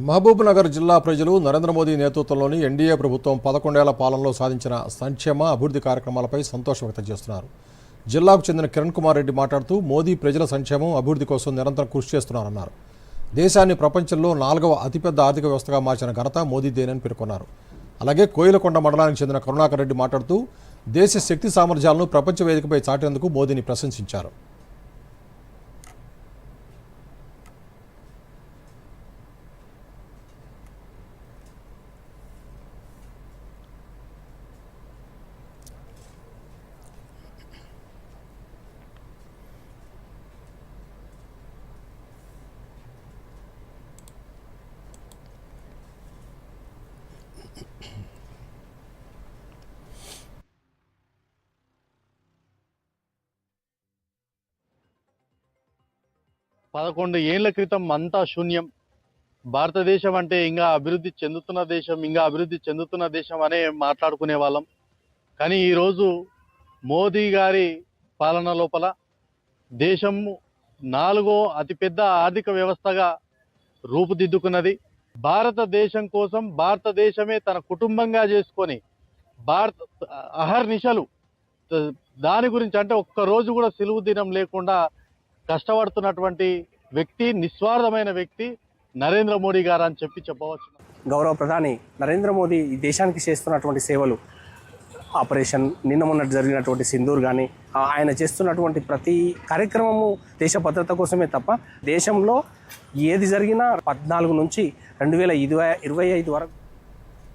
మహబూబ్ నగర్ జిల్లా ప్రజలు నరేంద్ర మోదీ నేతృత్వంలోని ఎన్డీఏ ప్రభుత్వం 11 ఏళ్ల పాలనలో సాధించిన సంక్షేమ అభివృద్ధి కార్యక్రమాలపై సంతోషం వ్యక్తం చేస్తున్నారు. జిల్లాకు చెందిన కిరణ్ కుమార్ రెడ్డి మాట్లాడుతూ మోదీ ప్రజల సంక్షేమం అభివృద్ధి కోసం నిరంతరం కృషి చేస్తున్నారన్నారు. దేశాన్ని ప్రపంచంలో 4వ అతిపెద్ద ఆర్థిక వ్యవస్థగా మార్చిన ఘనత మోదీదేనని పేర్కొన్నారు. అలాగే కోయిలకొండ మండలానికి చెందిన కరుణాకర్ రెడ్డి మాట్లాడుతూ దేశ శక్తి సామర్థ్యాలను ప్రపంచ వేదికపై చాటేందుకు మోదీని ప్రశంసించారు. పదకొండు ఏళ్ల క్రితం అంతా శూన్యం. భారతదేశం అంటే ఇంకా అభివృద్ధి చెందుతున్న దేశం అనే మాట్లాడుకునే వాళ్ళం. కానీ ఈరోజు మోదీ గారి పాలన లోపల దేశం 4వ అతిపెద్ద ఆర్థిక వ్యవస్థగా రూపుదిద్దుకున్నది. భారతదేశం కోసం భారతదేశమే తన కుటుంబంగా చేసుకొని అహర్నిశలు దాని గురించి అంటే ఒక్కరోజు కూడా సెలవు దినం లేకుండా కష్టపడుతున్నటువంటి వ్యక్తి, నిస్వార్థమైన వ్యక్తి నరేంద్ర మోడీ గారు అని చెప్పవచ్చు. గౌరవ ప్రధాని నరేంద్ర మోదీ ఈ దేశానికి చేస్తున్నటువంటి సేవలు, ఆపరేషన్ నిన్న మొన్న జరిగినటువంటి సింధూర్ కానీ, ఆయన చేస్తున్నటువంటి ప్రతి కార్యక్రమము దేశ భద్రత కోసమే తప్ప దేశంలో ఏది జరిగినా 14 నుంచి 2025 వరకు